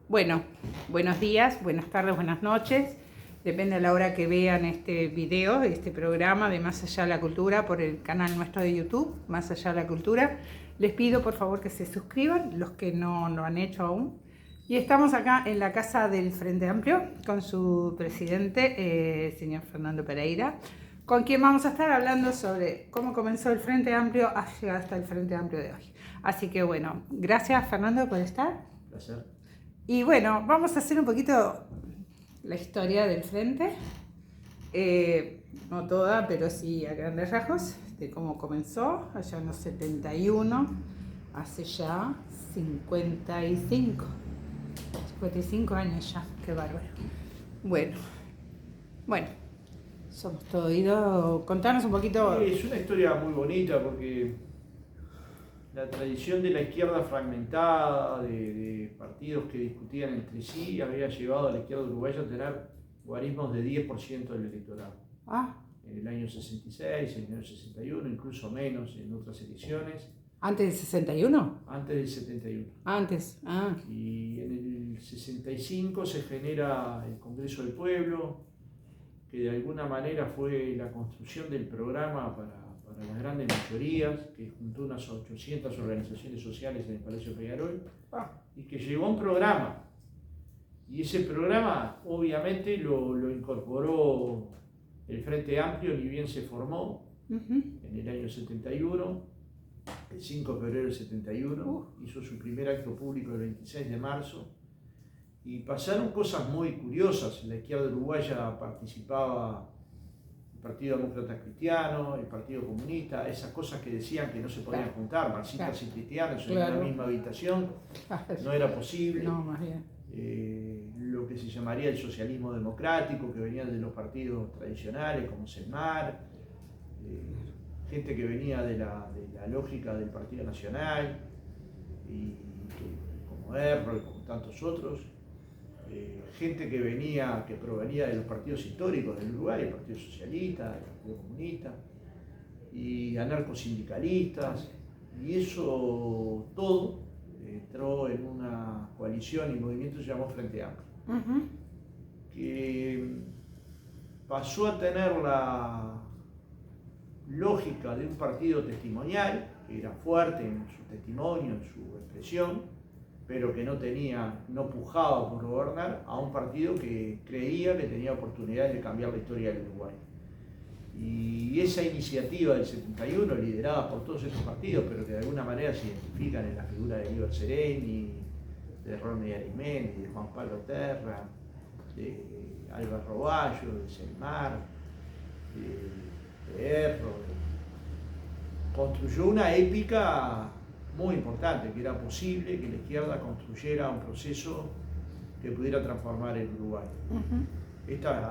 Bueno, buenos días, buenas tardes, buenas noches. Depende de la hora que vean este video, este programa de Más Allá de la Cultura por el canal nuestro de YouTube, Más Allá de la Cultura. Les pido por favor que se suscriban, los que no lo han hecho aún. Y estamos acá en la casa del Frente Amplio con su presidente, señor Fernando Pereira, con quien vamos a estar hablando sobre cómo comenzó el Frente Amplio a llegar hasta el Frente Amplio de hoy. Así que bueno, gracias Fernando por estar. Placer. Y bueno, vamos a hacer un poquito la historia del Frente, no toda, pero sí a grandes rasgos, de cómo comenzó allá en los 71, hace ya 55 años ya, qué bárbaro. Bueno, somos todo oído. Contanos un poquito. Es una historia muy bonita porque la tradición de la izquierda fragmentada, de partidos que discutían entre sí, había llevado a la izquierda uruguaya a tener guarismos de 10% del electorado. En el año 66, en el año 61, incluso menos en otras elecciones. ¿Antes del 61? Antes del 71. Antes, Y en el 65 se genera el Congreso del Pueblo, que de alguna manera fue la construcción del programa para las grandes mayorías, que juntó unas 800 organizaciones sociales en el Palacio Peñarol, y que llegó a un programa. Y ese programa obviamente lo incorporó el Frente Amplio, ni bien se formó en el año 71, el 5 de febrero del 71, hizo su primer acto público el 26 de marzo, y pasaron cosas muy curiosas. En la izquierda uruguaya participaba el Partido Demócrata Cristiano, el Partido Comunista, esas cosas que decían que no se podían juntar, marxistas y cristianos en la misma habitación, no era posible. No, más bien. Lo que se llamaría el socialismo democrático, que venía de los partidos tradicionales como CELMAR, gente que venía de la lógica del Partido Nacional, y como Erro y como tantos otros, gente que provenía de los partidos históricos del Uruguay, el Partido Socialista, el Partido Comunista, y anarcosindicalistas, y eso todo entró en una coalición y movimiento que se llamó Frente Amplio, que pasó a tener la lógica de un partido testimonial, que era fuerte en su testimonio, en su expresión, pero que no pujaba por gobernar, a un partido que creía que tenía oportunidades de cambiar la historia del Uruguay. Y esa iniciativa del 71, liderada por todos estos partidos, pero que de alguna manera se identifican en la figura de Liber Sereni, de Ronnie Arismendi, de Juan Pablo Terra, de Álvaro Roballo, de Selmar, de Erro, construyó una épica muy importante, que era posible que la izquierda construyera un proceso que pudiera transformar el Uruguay.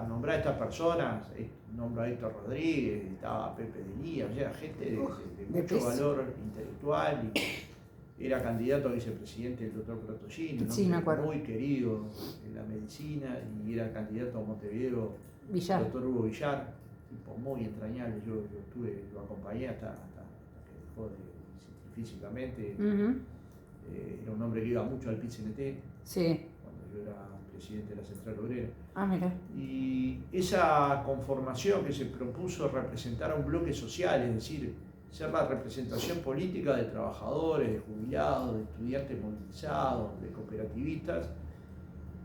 Nombrar a estas personas, nombra a Héctor Rodríguez, estaba Pepe Delía, o sea, gente de mucho valor intelectual, y era candidato a vicepresidente del doctor Protollini, sí, muy querido en la medicina, y era candidato a Montevideo, Villar. el doctor Hugo Villar, tipo muy entrañable. Yo lo acompañé hasta que dejó físicamente. Era un hombre que iba mucho al PIT-CNT, sí, cuando yo era presidente de la Central Obrera. Mira. Y esa conformación que se propuso representar a un bloque social, es decir, ser la representación política de trabajadores, de jubilados, de estudiantes movilizados, de cooperativistas,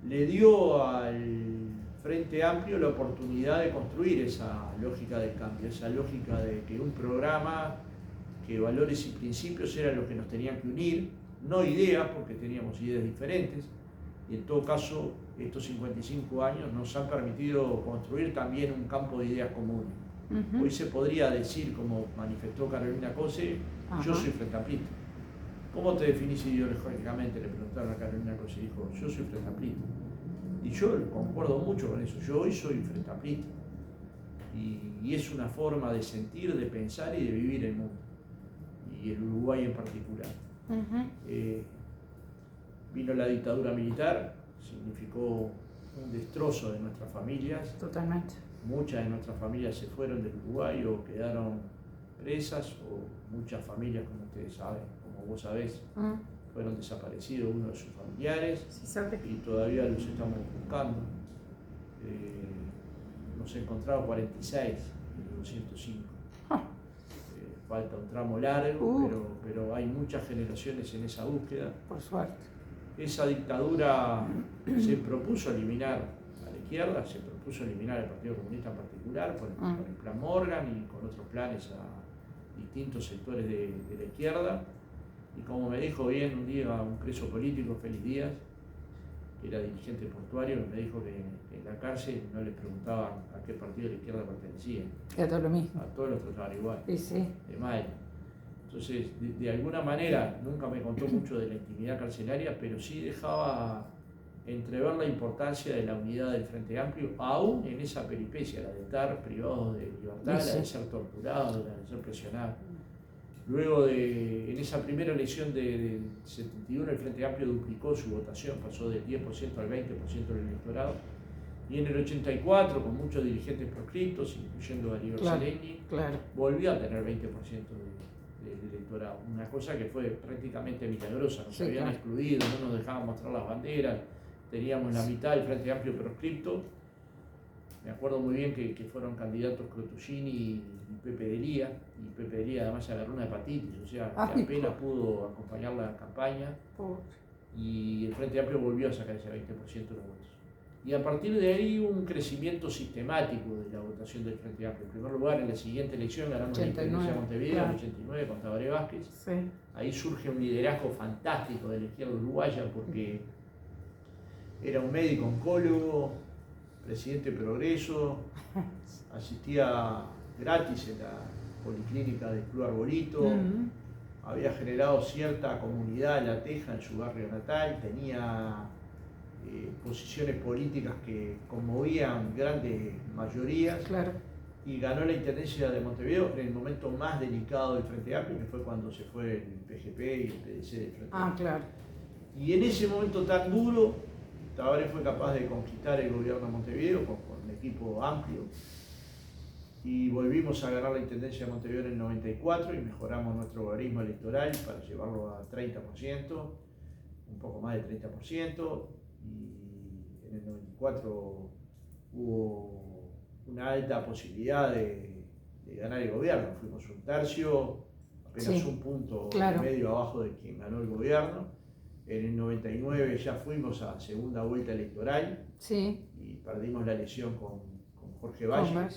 le dio al Frente Amplio la oportunidad de construir esa lógica de cambio, esa lógica de que un programa, que valores y principios eran los que nos tenían que unir, no ideas, porque teníamos ideas diferentes, y en todo caso estos 55 años nos han permitido construir también un campo de ideas comunes. Hoy se podría decir, como manifestó Carolina Cose, yo soy Frente Amplista. ¿Cómo te definís ideológicamente? Le preguntaron a Carolina Cose, dijo, yo soy Frente Amplista. Y yo concuerdo mucho con eso, yo hoy soy Frente Amplista. Y es una forma de sentir, de pensar y de vivir el mundo, y el Uruguay en particular. Vino la dictadura militar, significó un destrozo de nuestras familias. Totalmente. Muchas de nuestras familias se fueron del Uruguay o quedaron presas, o muchas familias, como ustedes saben, como vos sabés, fueron desaparecidos uno de sus familiares ¿Se sabe? y todavía los estamos buscando. Hemos encontrado 46 de los 205. Ah, Falta un tramo largo, pero hay muchas generaciones en esa búsqueda. por suerte. Esa dictadura se propuso eliminar a la izquierda, se propuso eliminar al Partido Comunista en particular, con el plan Morgan y con otros planes a distintos sectores de la izquierda. Y como me dijo bien un día un preso político, Félix Díaz, que era dirigente portuario, me dijo que en la cárcel no le preguntaban a qué partido de la izquierda pertenecía. Era todo lo mismo. A todos los trataban igual. Sí, sí. De mal. Entonces, de alguna manera, nunca me contó mucho de la intimidad carcelaria, pero sí dejaba entrever la importancia de la unidad del Frente Amplio, aún en esa peripecia, la de estar privados de libertad, la de ser torturados, la de ser presionados. Luego en esa primera elección de 71, el Frente Amplio duplicó su votación, pasó del 10% al 20% del electorado. Y en el 84, con muchos dirigentes proscriptos, incluyendo a Aníbal Sereni, volvió a tener 20% del electorado. Una cosa que fue prácticamente milagrosa, nos habían excluido, no nos dejaban mostrar las banderas, teníamos la mitad del Frente Amplio proscripto. Me acuerdo muy bien que fueron candidatos Crotugini y Pepe Delía, y Pepe Delía además se agarró una hepatitis, o sea, que apenas pudo acompañar la campaña, y el Frente Amplio volvió a sacar ese 20% de los votos. Y a partir de ahí hubo un crecimiento sistemático de la votación del Frente Amplio. En primer lugar, en la siguiente elección ganamos la Intendencia de Montevideo, en el 89, con Tabaré Vázquez. Sí. Ahí surge un liderazgo fantástico de la izquierda uruguaya, porque era un médico oncólogo, presidente de Progreso, asistía gratis en la policlínica del Club Arbolito, había generado cierta comunidad en La Teja, en su barrio natal, tenía posiciones políticas que conmovían grandes mayorías, y ganó la Intendencia de Montevideo en el momento más delicado del Frente Amplio, que fue cuando se fue el PGP y el PDC del Frente Amplio. Y en ese momento tan duro, Tabaré fue capaz de conquistar el gobierno de Montevideo con un equipo amplio, y volvimos a ganar la Intendencia de Montevideo en el 94 y mejoramos nuestro logaritmo electoral para llevarlo a 30%, un poco más de 30%, y en el 94 hubo una alta posibilidad de ganar el gobierno. Fuimos un tercio, apenas un punto y medio abajo de quien ganó el gobierno. En el 99 ya fuimos a segunda vuelta electoral y perdimos la elección con Jorge Valle,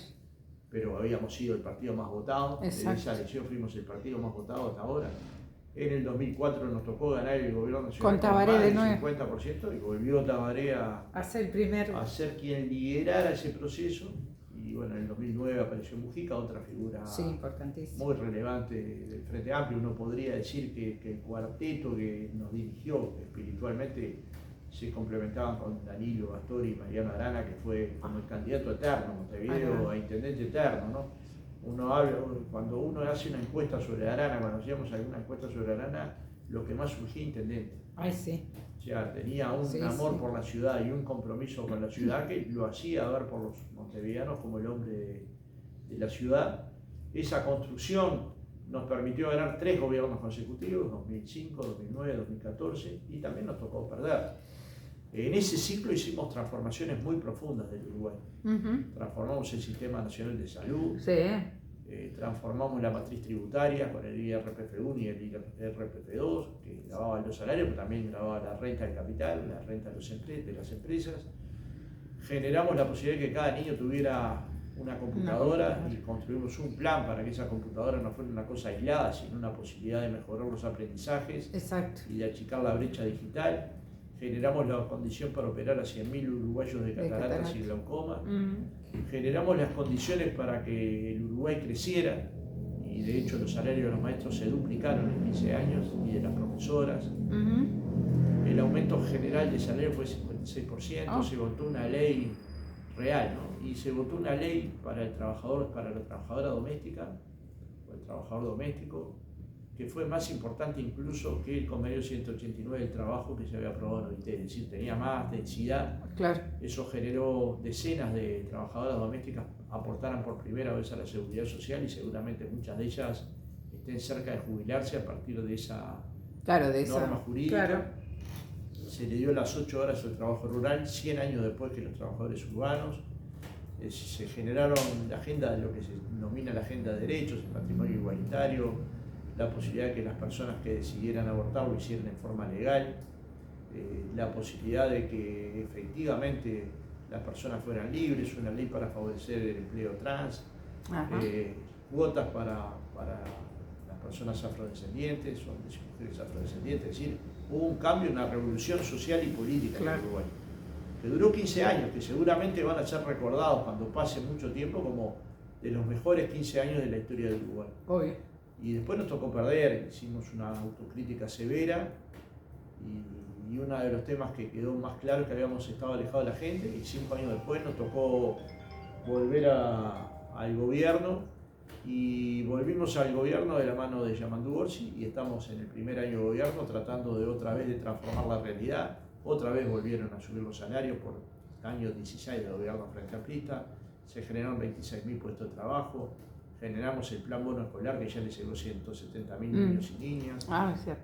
pero habíamos sido el partido más votado. Exacto. En esa elección fuimos el partido más votado hasta ahora. En el 2004 nos tocó ganar el gobierno nacional con más del 50% y volvió Tabaré a ser quien liderara ese proceso. Y bueno, en el 2009 apareció Mujica, otra figura muy relevante del Frente Amplio. Uno podría decir que el cuarteto que nos dirigió espiritualmente se complementaban con Danilo Astori y Mariano Arana, que fue como el candidato eterno, Montevideo, a intendente eterno, ¿no? Cuando uno hace una encuesta sobre Arana, cuando hacíamos alguna encuesta sobre Arana, lo que más surgía intendente. O sea, tenía un amor por la ciudad y un compromiso con la ciudad que lo hacía ver por los montevideanos como el hombre de la ciudad. Esa construcción nos permitió ganar 3 gobiernos consecutivos, 2005, 2009, 2014, y también nos tocó perder. En ese ciclo hicimos transformaciones muy profundas del Uruguay. Transformamos el Sistema Nacional de Salud, transformamos la matriz tributaria con el IRPF1 y el IRPF2, que grababan los salarios, pero también grababa la renta del capital, la renta de las empresas. Generamos la posibilidad de que cada niño tuviera una computadora y construimos un plan para que esa computadora no fuera una cosa aislada, sino una posibilidad de mejorar los aprendizajes y de achicar la brecha digital. Generamos la condición para operar a 100.000 uruguayos de cataratas y glaucoma. Generamos las condiciones para que el Uruguay creciera, y de hecho los salarios de los maestros se duplicaron en 15 años, y de las profesoras. El aumento general de salario fue 56%, se votó una ley real, ¿no? Y se votó una ley para el trabajador, para la trabajadora doméstica, o el trabajador doméstico, que fue más importante incluso que el convenio 189 del trabajo que se había aprobado en OIT, es decir, tenía más densidad. Eso generó decenas de trabajadoras domésticas aportaran por primera vez a la seguridad social, y seguramente muchas de ellas estén cerca de jubilarse a partir de esa Claro, de eso. norma jurídica. Claro. Se le dio las 8 horas del trabajo rural 100 años después que los trabajadores urbanos. Se generaron la agenda de lo que se denomina la agenda de derechos, el matrimonio igualitario, la posibilidad de que las personas que decidieran abortar lo hicieran en forma legal, la posibilidad de que efectivamente las personas fueran libres, una ley para favorecer el empleo trans, cuotas para las personas afrodescendientes, hombres y mujeres afrodescendientes. Es decir, hubo un cambio, una revolución social y política en Uruguay, que duró 15 años, que seguramente van a ser recordados cuando pase mucho tiempo como de los mejores 15 años de la historia del Uruguay. Obvio. Y después nos tocó perder, hicimos una autocrítica severa y uno de los temas que quedó más claro es que habíamos estado alejados de la gente y 5 años después nos tocó volver al gobierno y volvimos al gobierno de la mano de Yamandu Orsi y estamos en el primer año de gobierno tratando de otra vez de transformar la realidad. Otra vez volvieron a subir los salarios por año 16 de gobierno frente amplista, se generaron 26.000 puestos de trabajo, generamos el plan bono escolar que ya le llegó 170.000 niños y niñas,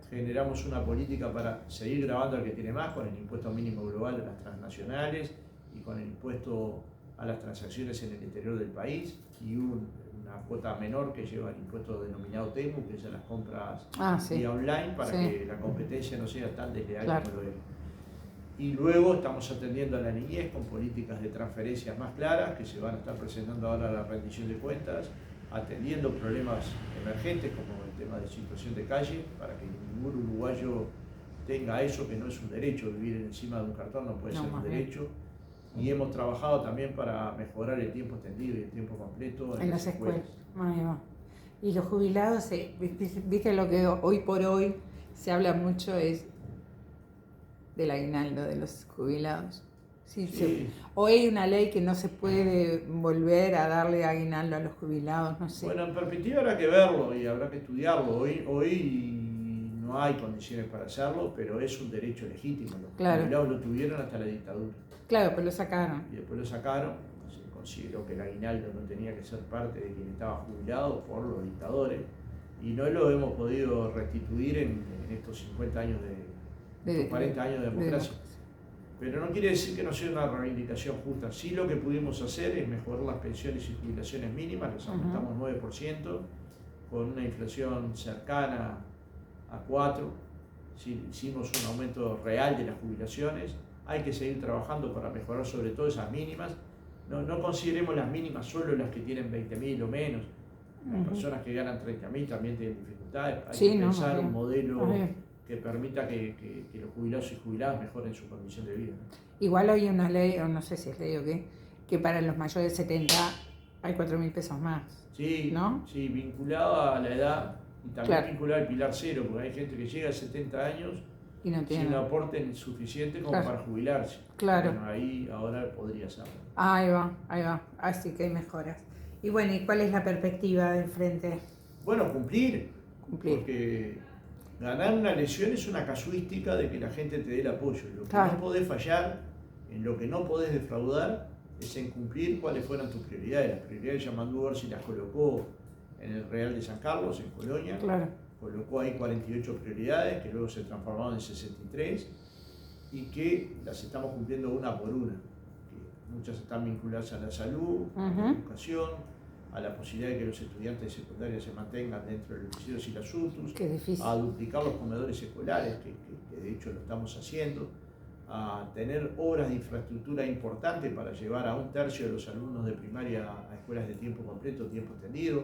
generamos una política para seguir grabando al que tiene más con el impuesto mínimo global a las transnacionales y con el impuesto a las transacciones en el interior del país y una cuota menor que lleva el impuesto denominado TEMU, que es a las compras vía online para que la competencia no sea tan desleal como lo es. Y luego estamos atendiendo a la niñez con políticas de transferencias más claras que se van a estar presentando ahora a la rendición de cuentas, atendiendo problemas emergentes como el tema de situación de calle, para que ningún uruguayo tenga eso, que no es un derecho, vivir encima de un cartón no puede ser un derecho. Y hemos trabajado también para mejorar el tiempo extendido y el tiempo completo en las escuelas. Y los jubilados, viste lo que hoy por hoy se habla mucho es del aguinaldo de los jubilados. Hoy hay una ley que no se puede volver a darle aguinaldo a los jubilados, no sé. Bueno, en perspectiva habrá que verlo y habrá que estudiarlo. Hoy no hay condiciones para hacerlo, pero es un derecho legítimo. Los jubilados lo tuvieron hasta la dictadura. Claro, pues lo sacaron. Y después lo sacaron. Se consideró que el aguinaldo no tenía que ser parte de quien estaba jubilado por los dictadores. Y no lo hemos podido restituir en estos 50 años estos 40 años de democracia. Pero no quiere decir que no sea una reivindicación justa. Sí, lo que pudimos hacer es mejorar las pensiones y jubilaciones mínimas, las aumentamos 9%, con una inflación cercana a 4%. Sí, hicimos un aumento real de las jubilaciones. Hay que seguir trabajando para mejorar sobre todo esas mínimas. No consideremos las mínimas solo las que tienen 20.000 o menos. Las personas que ganan 30.000 también tienen dificultades. Hay que pensar un modelo que permita que los jubilados y jubiladas mejoren su condición de vida. Igual hay una ley, o no sé si es ley o qué, que para los mayores de 70 hay 4.000 pesos más. Sí, ¿no? Sí, vinculado a la edad y también vinculado al pilar cero, porque hay gente que llega a 70 años y no tiene sin aporte suficiente como para jubilarse. Bueno, ahí ahora podría serlo. Ahí va. Así que hay mejoras. Y bueno, ¿y cuál es la perspectiva del frente? Bueno, cumplir. Porque ganar una elección es una casuística de que la gente te dé el apoyo. Lo que no podés fallar, en lo que no podés defraudar, es en cumplir cuáles fueron tus prioridades. Las prioridades de Yamandu Orsi las colocó en el Real de San Carlos, en Colonia. Colocó ahí 48 prioridades que luego se transformaron en 63 y que las estamos cumpliendo una por una. Que muchas están vinculadas a la salud, a la educación, a la posibilidad de que los estudiantes de secundaria se mantengan dentro de los liceos y las UTUS, a duplicar los comedores escolares, que de hecho lo estamos haciendo, a tener obras de infraestructura importantes para llevar a 1/3 de los alumnos de primaria a escuelas de tiempo completo, tiempo extendido.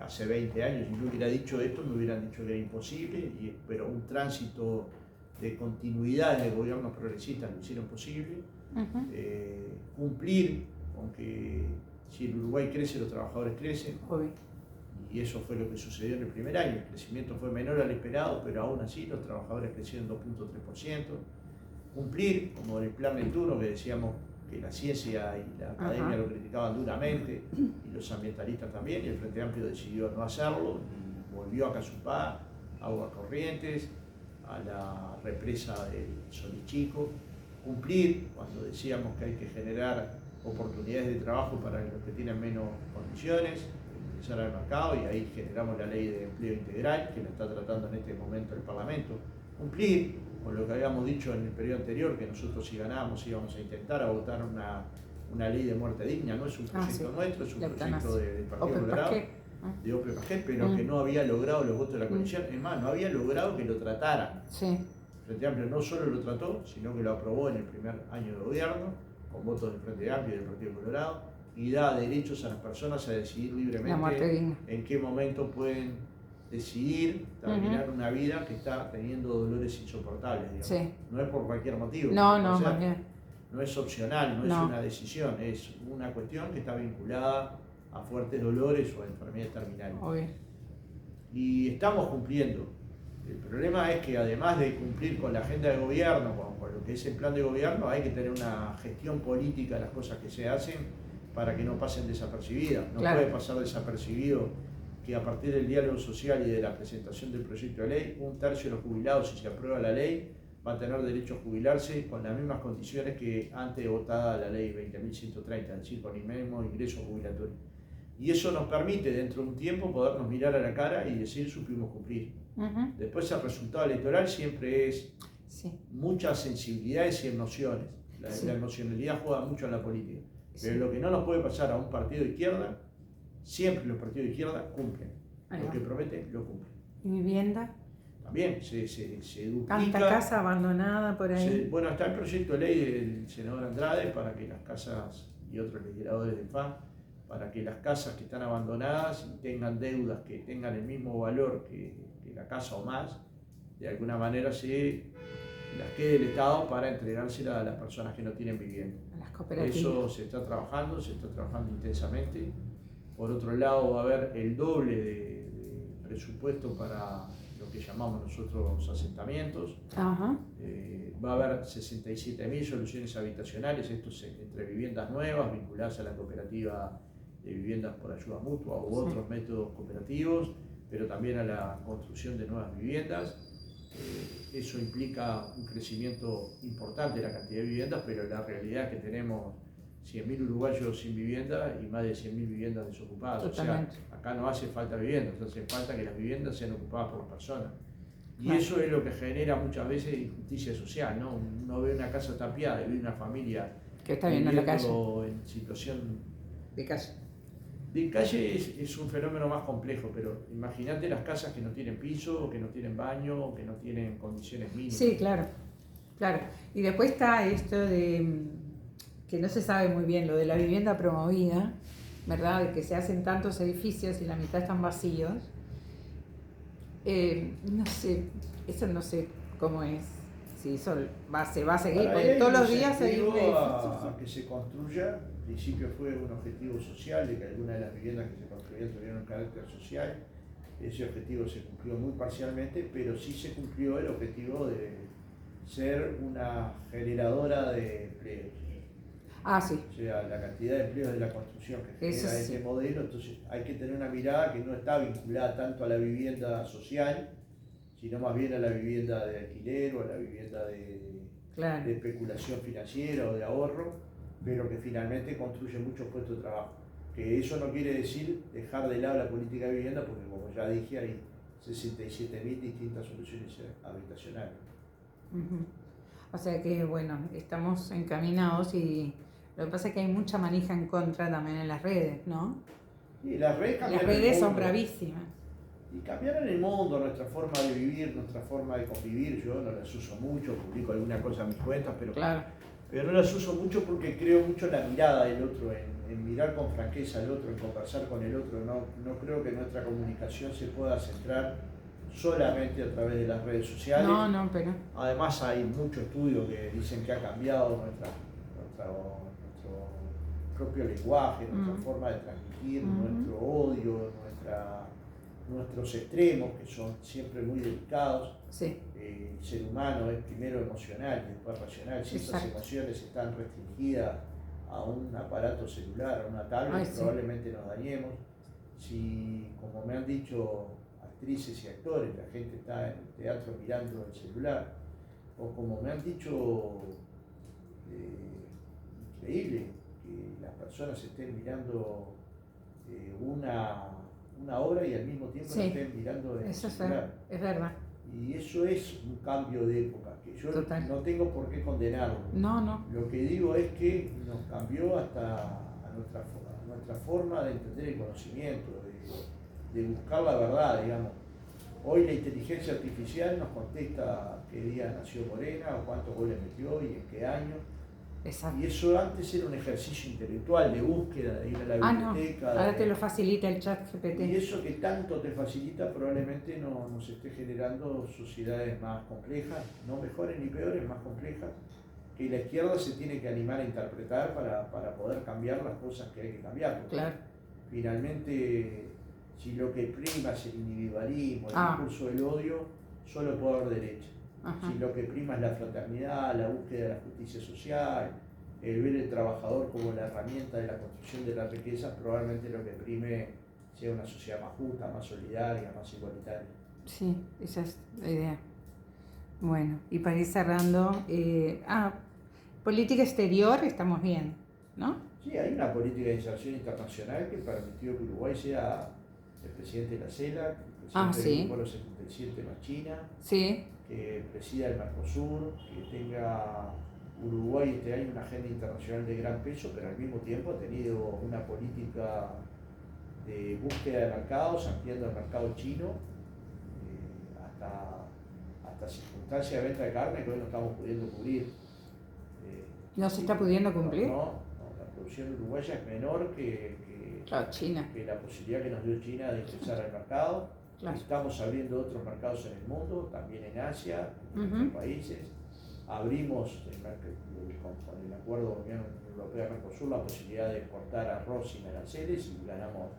Hace 20 años, si yo hubiera dicho esto, me hubieran dicho que era imposible, pero un tránsito de continuidad de gobiernos progresistas lo hicieron posible. Cumplir con que si el Uruguay crece, los trabajadores crecen. Y eso fue lo que sucedió en el primer año. El crecimiento fue menor al esperado, pero aún así los trabajadores crecieron 2.3%. Cumplir, como el plan 21, que decíamos que la ciencia y la academia lo criticaban duramente, y los ambientalistas también, y el Frente Amplio decidió no hacerlo, y volvió a Casupá, Aguas Corrientes, a la represa del Solichico. Cumplir, cuando decíamos que hay que generar oportunidades de trabajo para los que tienen menos condiciones, ingresar al mercado, y ahí generamos la ley de empleo integral, que la está tratando en este momento el Parlamento. Cumplir con lo que habíamos dicho en el periodo anterior, que nosotros si ganábamos íbamos a intentar a votar una ley de muerte digna. No es un proyecto nuestro, es un proyecto del Partido Colorado, de Ope Pajé, pero que no había logrado los votos de la coalición. Es más, no había logrado que lo trataran. Sí. Frente Amplio no solo lo trató, sino que lo aprobó en el primer año de gobierno, con votos del Frente Amplio y del Partido Colorado, y da derechos a las personas a decidir libremente en qué momento pueden decidir terminar una vida que está teniendo dolores insoportables, digamos. Sí. No es por cualquier motivo. No es opcional, no es una decisión, es una cuestión que está vinculada a fuertes dolores o a enfermedades terminales. Y estamos cumpliendo. El problema es que además de cumplir con la agenda de gobierno, con lo que es el plan de gobierno, hay que tener una gestión política de las cosas que se hacen para que no pasen desapercibidas. No puede pasar desapercibido que a partir del diálogo social y de la presentación del proyecto de ley, 1/3 de los jubilados, si se aprueba la ley, va a tener derecho a jubilarse con las mismas condiciones que antes de votada la ley 20.130, es decir, con el mismo ingreso jubilatorio. Y eso nos permite, dentro de un tiempo, podernos mirar a la cara y decir, supimos cumplir. Después el resultado electoral siempre es muchas sensibilidades y emociones. La emocionalidad juega mucho en la política. Pero lo que no nos puede pasar a un partido de izquierda, siempre los partidos de izquierda cumplen. Lo que prometen, lo cumplen. ¿Y vivienda? También se duplica. ¿Tanta casa abandonada por ahí? Bueno, está el proyecto de ley del senador Andrade para que las casas y otros legisladores del FAN, para que las casas que están abandonadas y tengan deudas que tengan el mismo valor que la casa o más, de alguna manera se las quede el Estado para entregárselas a las personas que no tienen vivienda. A las cooperativas. Eso se está trabajando intensamente. Por otro lado, va a haber el doble de presupuesto para lo que llamamos nosotros asentamientos. Va a haber 67.000 soluciones habitacionales, esto es entre viviendas nuevas vinculadas a la cooperativa de viviendas por ayuda mutua u otros métodos cooperativos, pero también a la construcción de nuevas viviendas. Eso implica un crecimiento importante de la cantidad de viviendas, pero la realidad es que tenemos 100.000 uruguayos sin vivienda y más de 100.000 viviendas desocupadas. Totalmente. O sea, acá no hace falta viviendas, hace falta que las viviendas sean ocupadas por personas. Y eso es lo que genera muchas veces injusticia social, ¿no? Uno ve una casa tapiada y ve una familia que está viviendo en la calle. En situación de calle. De calle es un fenómeno más complejo, pero imagínate las casas que no tienen piso, o que no tienen baño, o que no tienen condiciones mínimas. Sí, claro. Y después está esto de que no se sabe muy bien, lo de la vivienda promovida, ¿verdad? De que se hacen tantos edificios y la mitad están vacíos. No sé, eso no sé cómo es. Si eso se va a seguir, porque todos los días hay un edificio. Que se construya. Al principio fue un objetivo social, de que algunas de las viviendas que se construían tuvieran un carácter social. Ese objetivo se cumplió muy parcialmente, pero sí se cumplió el objetivo de ser una generadora de empleos. Sí. O sea, la cantidad de empleos de la construcción que genera este modelo, entonces hay que tener una mirada que no está vinculada tanto a la vivienda social, sino más bien a la vivienda de alquiler o a la vivienda de especulación financiera o de ahorro, pero que finalmente construye muchos puestos de trabajo. Que eso no quiere decir dejar de lado la política de vivienda, porque como ya dije, hay 67.000 distintas soluciones habitacionales. O sea que, bueno, estamos encaminados y lo que pasa es que hay mucha manija en contra también en las redes, ¿no? Y las redes son bravísimas. Y cambiaron el mundo, nuestra forma de vivir, nuestra forma de convivir. Yo no las uso mucho, publico alguna cosa en mis cuentas, pero no las uso mucho porque creo mucho en la mirada del otro, en mirar con franqueza al otro, en conversar con el otro. No creo que nuestra comunicación se pueda centrar solamente a través de las redes sociales. Pero... Además hay muchos estudios que dicen que ha cambiado nuestro propio lenguaje, nuestra forma de transmitir, nuestro odio, nuestros extremos, que son siempre muy delicados. El ser humano es primero emocional y después racional. Si esas emociones están restringidas a un aparato celular, a una tablet, probablemente nos dañemos. Si, como me han dicho actrices y actores, la gente está en el teatro mirando el celular, o como me han dicho, increíble, que las personas estén mirando una una obra y al mismo tiempo Sí. la estén mirando en el Eso celular. es verdad. Y eso es un cambio de época, que yo Total. no tengo por qué condenarlo. No. Lo que digo es que nos cambió hasta a nuestra forma de entender el conocimiento, de buscar la verdad, digamos. Hoy la inteligencia artificial nos contesta qué día nació Morena, o cuántos goles metió y en qué año. Exacto. Y eso antes era un ejercicio intelectual de búsqueda, de ir a la No, biblioteca. ahora te lo facilita el chat Y GPT. eso que tanto te facilita probablemente nos esté generando sociedades más complejas, no mejores ni peores, más complejas, que la izquierda se tiene que animar a interpretar para poder cambiar las cosas que hay que cambiar. Porque Claro. finalmente, si lo que prima es el individualismo, el discurso del odio, solo puede haber derecha. Ajá. Si lo que prima es la fraternidad, la búsqueda de la justicia social, el ver el trabajador como la herramienta de la construcción de la riqueza, probablemente lo que prime sea una sociedad más justa, más solidaria, más igualitaria. Sí, esa es la idea. Bueno, y para ir cerrando, política exterior, estamos bien, ¿no? Sí, hay una política de inserción internacional que permitió que Uruguay sea el presidente de la CELAC, el presidente del Grupo de los 77 más China, sí, que presida el Mercosur, que tenga Uruguay este año una agenda internacional de gran peso, pero al mismo tiempo ha tenido una política de búsqueda de mercados, ampliando el mercado chino, hasta circunstancias de venta de carne que hoy no estamos pudiendo cubrir. ¿No se está pudiendo cumplir? No, la producción uruguaya es menor que China. Que la posibilidad que nos dio China de ingresar al mercado. Claro. Estamos abriendo otros mercados en el mundo, también en Asia, en otros países. Abrimos con el acuerdo Unión Europea-Mercosur la posibilidad de exportar arroz sin aranceles y ganamos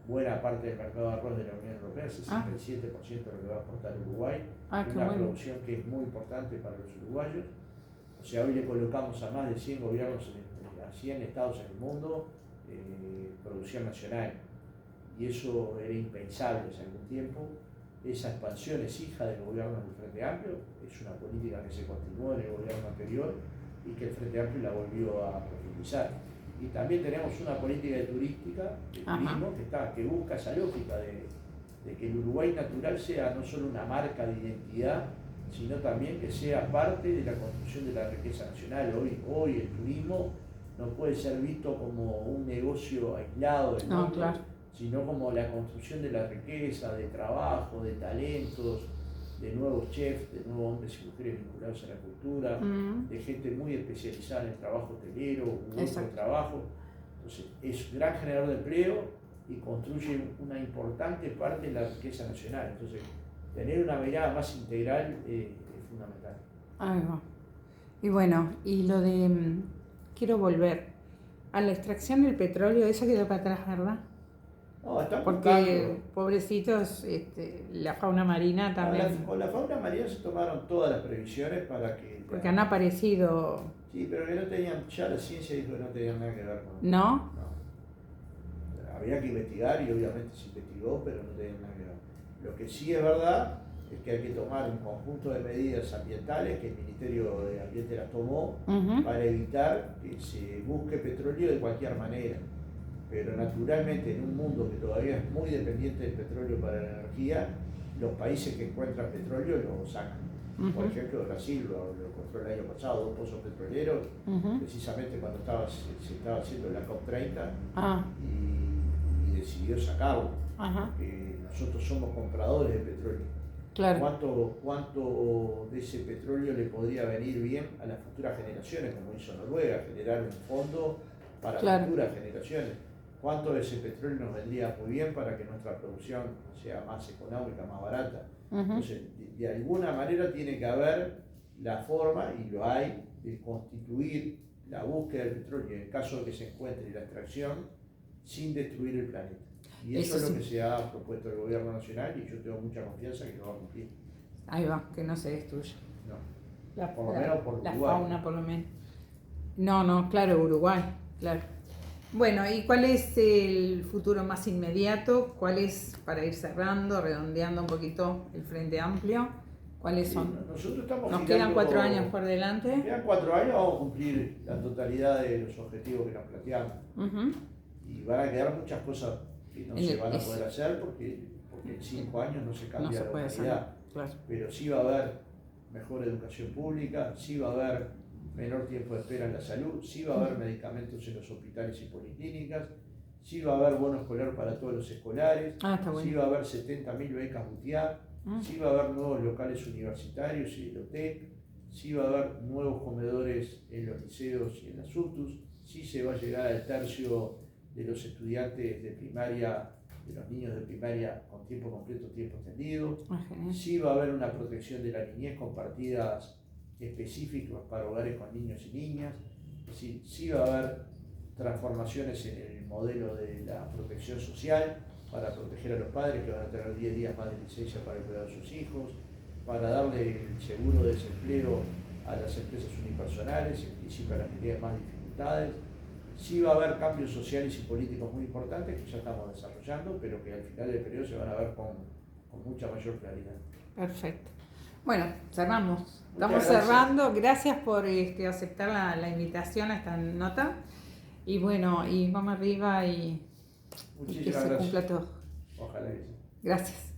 buena parte del mercado de arroz de la Unión Europea, el 67% de lo que va a exportar Uruguay. Una producción que es muy importante para los uruguayos. O sea, hoy le colocamos a más de 100 gobiernos, a 100 estados en el mundo, producción nacional. Y eso era impensable hace algún tiempo. Esa expansión es hija del gobierno del Frente Amplio, es una política que se continuó en el gobierno anterior y que el Frente Amplio la volvió a profundizar. Y también tenemos una política de turística, de turismo, que busca esa lógica de que el Uruguay natural sea no solo una marca de identidad, sino también que sea parte de la construcción de la riqueza nacional. Hoy el turismo no puede ser visto como un negocio aislado del mundo, sino como la construcción de la riqueza, de trabajo, de talentos, de nuevos chefs, de nuevos hombres y mujeres vinculados a la cultura, de gente muy especializada en el trabajo hotelero, un grupo de trabajo. Entonces, es gran generador de empleo y construye una importante parte de la riqueza nacional. Entonces, tener una mirada más integral es fundamental. Y bueno, y lo de, quiero volver a la extracción del petróleo, eso quedó para atrás, ¿verdad? No, están porque buscando. Pobrecitos, la fauna marina también. Con la fauna marina se tomaron todas las previsiones para que... Porque han aparecido... Sí, pero que no tenían, ya la ciencia dijo que no tenían nada que ver con... ¿No? Había que investigar y obviamente se investigó, pero no tenían nada que ver. Lo que sí es verdad es que hay que tomar un conjunto de medidas ambientales que el Ministerio de Ambiente las tomó para evitar que se busque petróleo de cualquier manera. Pero naturalmente en un mundo que todavía es muy dependiente del petróleo para la energía, los países que encuentran petróleo lo sacan. Por ejemplo, Brasil lo encontró el año pasado, 2 pozos petroleros, precisamente cuando se estaba haciendo la COP30 y decidió sacarlo. Porque nosotros somos compradores de petróleo. Claro. ¿Cuánto de ese petróleo le podría venir bien a las futuras generaciones, como hizo Noruega, generar un fondo para futuras generaciones? ¿Cuánto de ese petróleo nos vendría muy bien para que nuestra producción sea más económica, más barata? Entonces, de alguna manera tiene que haber la forma, y lo hay, de constituir la búsqueda del petróleo, en el caso de que se encuentre la extracción, sin destruir el planeta. Y eso es lo que se ha propuesto el gobierno nacional y yo tengo mucha confianza que lo va a cumplir. Ahí va, que no se destruya. No. Por lo menos por Uruguay. La fauna, por lo menos. No, claro, Uruguay, claro. Bueno, ¿y cuál es el futuro más inmediato? ¿Cuál es, para ir cerrando, redondeando un poquito el Frente Amplio? ¿Cuáles son? Nosotros estamos Nos quedan 4 años por delante. Nos quedan 4 años, vamos a cumplir la totalidad de los objetivos que nos planteamos. Y van a quedar muchas cosas que no se van a poder hacer porque en 5 años no se cambia la humanidad. Claro. Pero sí va a haber mejor educación pública, sí va a haber menor tiempo de espera en la salud, sí va a haber medicamentos en los hospitales y policlínicas, sí va a haber bono escolar para todos los escolares, sí va a haber 70.000 becas UTIAR, sí va a haber nuevos locales universitarios y bibliotecas, sí va a haber nuevos comedores en los liceos y en las UTUS, sí se va a llegar al tercio de los estudiantes de primaria, de los niños de primaria con tiempo completo, tiempo extendido, sí va a haber una protección de la niñez con partidas específicas para hogares con niños y niñas, es decir, sí va a haber transformaciones en el modelo de la protección social para proteger a los padres que van a tener 10 días más de licencia para cuidar a sus hijos, para darle el seguro de desempleo a las empresas unipersonales, en principio a las que tienen más dificultades. Sí va a haber cambios sociales y políticos muy importantes que ya estamos desarrollando, pero que al final del periodo se van a ver con mucha mayor claridad. Perfecto. Bueno, cerramos. Muchas Estamos gracias. cerrando. Gracias por aceptar la invitación a esta nota. Y bueno, y vamos arriba y que se cumpla todo. Ojalá que sí. Gracias.